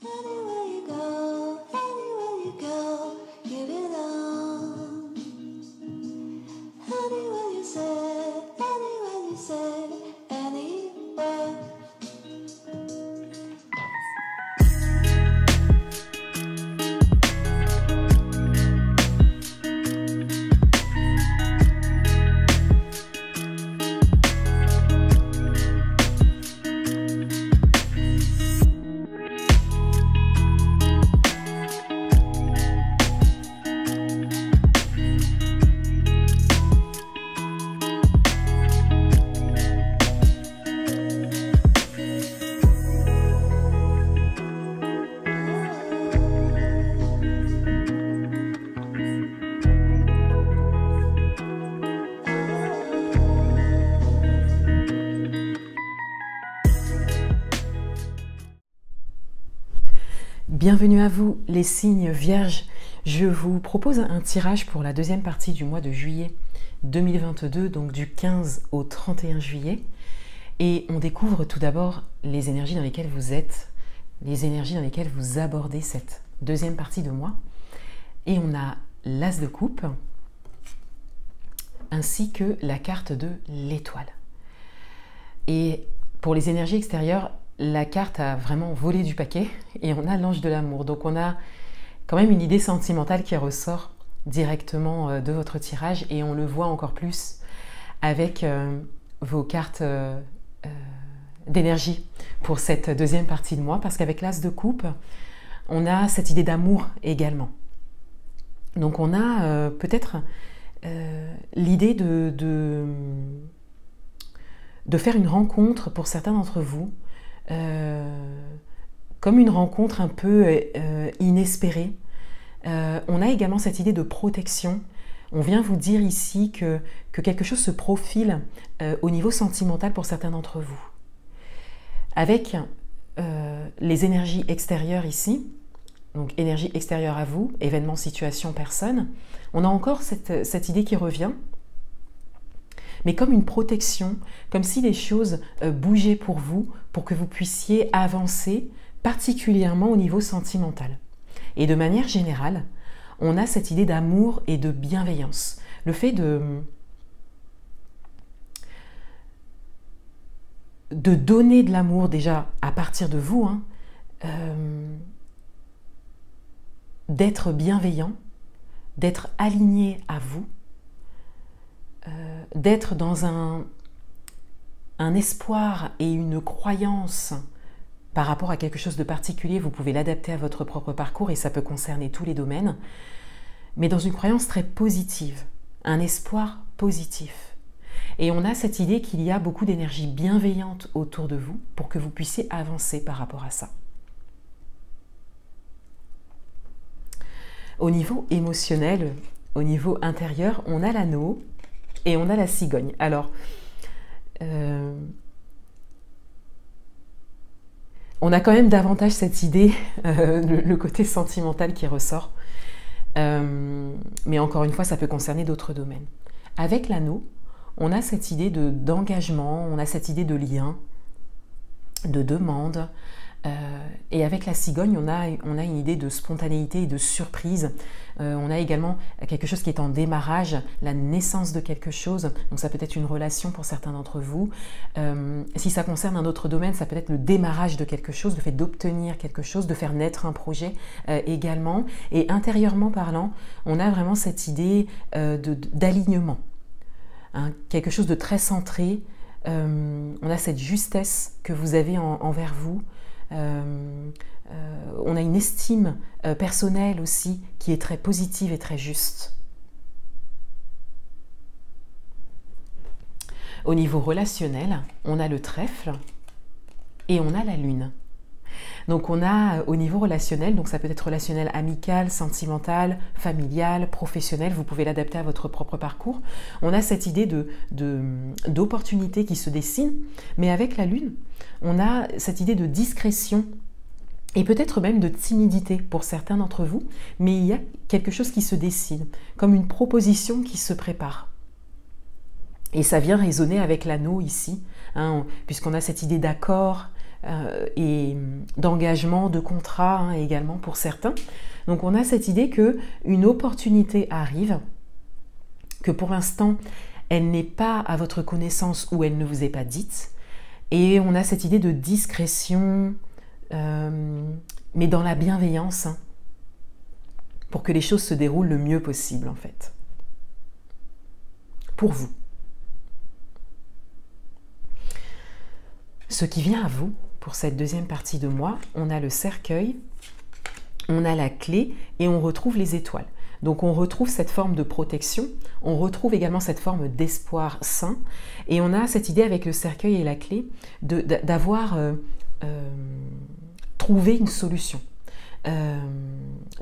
Anywhere you go, you belong. Anywhere you say, anywhere. Bienvenue à vous les signes vierges. Je vous propose un tirage pour la deuxième partie du mois de juillet 2022, donc du 15 au 31 juillet. Et on découvre tout d'abord les énergies dans lesquelles vous êtes, les énergies dans lesquelles vous abordez cette deuxième partie de mois. Et on a l'As de coupe, ainsi que la carte de l'étoile. Et pour les énergies extérieures, la carte a vraiment volé du paquet et on a l'ange de l'amour. Donc on a quand même une idée sentimentale qui ressort directement de votre tirage et on le voit encore plus avec vos cartes d'énergie pour cette deuxième partie de mois, parce qu'avec l'As de coupe, on a cette idée d'amour également. Donc on a peut-être l'idée de faire une rencontre pour certains d'entre vous, comme une rencontre un peu inespérée. On a également cette idée de protection. On vient vous dire ici que quelque chose se profile au niveau sentimental pour certains d'entre vous. Avec les énergies extérieures ici, donc énergie extérieure à vous, événement, situation, personne, on a encore cette idée qui revient, mais comme une protection, comme si les choses bougeaient pour vous, pour que vous puissiez avancer, particulièrement au niveau sentimental. Et de manière générale, on a cette idée d'amour et de bienveillance. Le fait de donner de l'amour déjà à partir de vous, hein, d'être bienveillant, d'être aligné à vous, d'être dans un espoir et une croyance par rapport à quelque chose de particulier. Vous pouvez l'adapter à votre propre parcours et ça peut concerner tous les domaines, mais dans une croyance très positive, un espoir positif. Et on a cette idée qu'il y a beaucoup d'énergie bienveillante autour de vous pour que vous puissiez avancer par rapport à ça. Au niveau émotionnel, au niveau intérieur, on a l'anneau et on a la cigogne. Alors, on a quand même davantage cette idée, le côté sentimental qui ressort. Mais encore une fois, ça peut concerner d'autres domaines. Avec l'anneau, on a cette idée d'engagement, on a cette idée de lien, de demande. Et avec la cigogne, on a une idée de spontanéité et de surprise. On a également quelque chose qui est en démarrage, la naissance de quelque chose. Donc ça peut être une relation pour certains d'entre vous. Si ça concerne un autre domaine, ça peut être le démarrage de quelque chose, le fait d'obtenir quelque chose, de faire naître un projet également. Et intérieurement parlant, on a vraiment cette idée d'alignement. Hein, quelque chose de très centré. On a cette justesse que vous avez envers vous. On a une estime personnelle aussi qui est très positive et très juste. Au niveau relationnel, on a le trèfle et on a la lune. Donc on a au niveau relationnel, donc ça peut être relationnel amical, sentimental, familial, professionnel, vous pouvez l'adapter à votre propre parcours. On a cette idée d'opportunité qui se dessine, mais avec la lune, on a cette idée de discrétion et peut-être même de timidité pour certains d'entre vous, mais il y a quelque chose qui se dessine, comme une proposition qui se prépare. Et ça vient résonner avec l'anneau ici, hein, puisqu'on a cette idée d'accord, et d'engagement, de contrat hein, également pour certains. Donc on a cette idée qu'une opportunité arrive, que pour l'instant elle n'est pas à votre connaissance ou elle ne vous est pas dite, et on a cette idée de discrétion, mais dans la bienveillance, hein, pour que les choses se déroulent le mieux possible en fait, pour vous. Ce qui vient à vous, pour cette deuxième partie de mois, on a le cercueil, on a la clé et on retrouve les étoiles. Donc on retrouve cette forme de protection, on retrouve également cette forme d'espoir sain et on a cette idée avec le cercueil et la clé d'avoir trouvé une solution,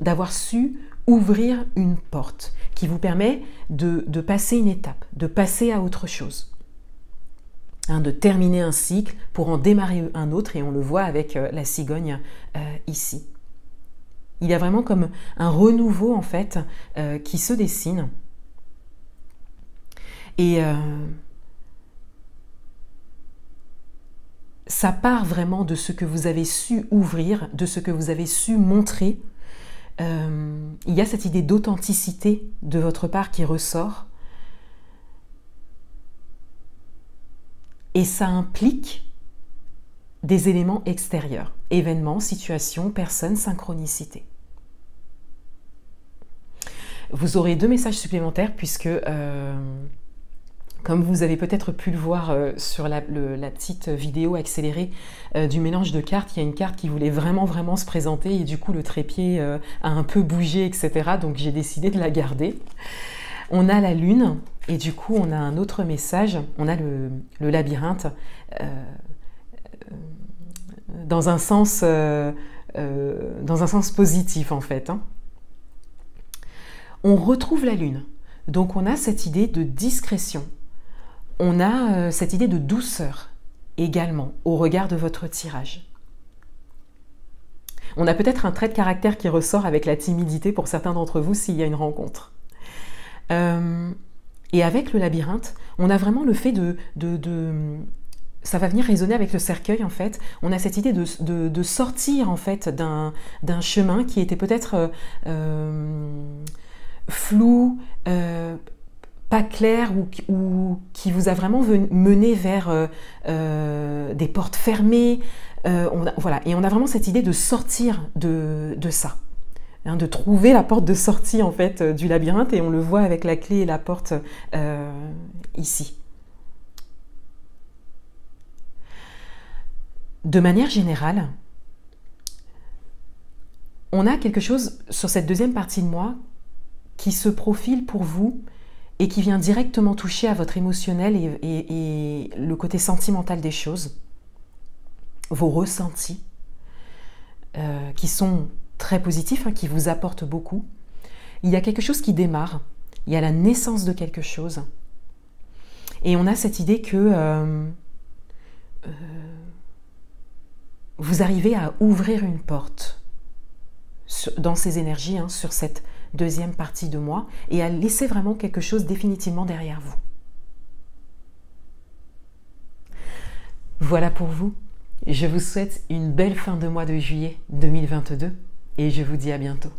d'avoir su ouvrir une porte qui vous permet de passer une étape, de passer à autre chose. Hein, de terminer un cycle pour en démarrer un autre et on le voit avec la cigogne ici. Il y a vraiment comme un renouveau en fait qui se dessine et ça part vraiment de ce que vous avez su ouvrir, de ce que vous avez su montrer. Il y a cette idée d'authenticité de votre part qui ressort. Et ça implique des éléments extérieurs, événements, situations, personnes, synchronicité. Vous aurez 2 messages supplémentaires puisque, comme vous avez peut-être pu le voir sur la petite vidéo accélérée du mélange de cartes, il y a une carte qui voulait vraiment se présenter et du coup le trépied a un peu bougé, etc. Donc j'ai décidé de la garder. On a la lune et du coup on a un autre message, on a le labyrinthe dans un sens positif en fait. Hein. On retrouve la lune, donc on a cette idée de discrétion, on a cette idée de douceur également au regard de votre tirage. On a peut-être un trait de caractère qui ressort avec la timidité pour certains d'entre vous s'il y a une rencontre. Et avec le labyrinthe, on a vraiment le fait ça va venir résonner avec le cercueil en fait. On a cette idée de sortir en fait d'un chemin qui était peut-être flou, pas clair ou qui vous a vraiment mené vers des portes fermées. Voilà. Et on a vraiment cette idée de sortir de ça. Hein, de trouver la porte de sortie en fait du labyrinthe et on le voit avec la clé et la porte ici. De manière générale, on a quelque chose sur cette deuxième partie de mois qui se profile pour vous et qui vient directement toucher à votre émotionnel et le côté sentimental des choses, vos ressentis qui sont très positif, hein, qui vous apporte beaucoup. Il y a quelque chose qui démarre, il y a la naissance de quelque chose. Et on a cette idée que vous arrivez à ouvrir une porte dans ces énergies, hein, sur cette deuxième partie de mois, et à laisser vraiment quelque chose définitivement derrière vous. Voilà pour vous. Je vous souhaite une belle fin de mois de juillet 2022. Et je vous dis à bientôt.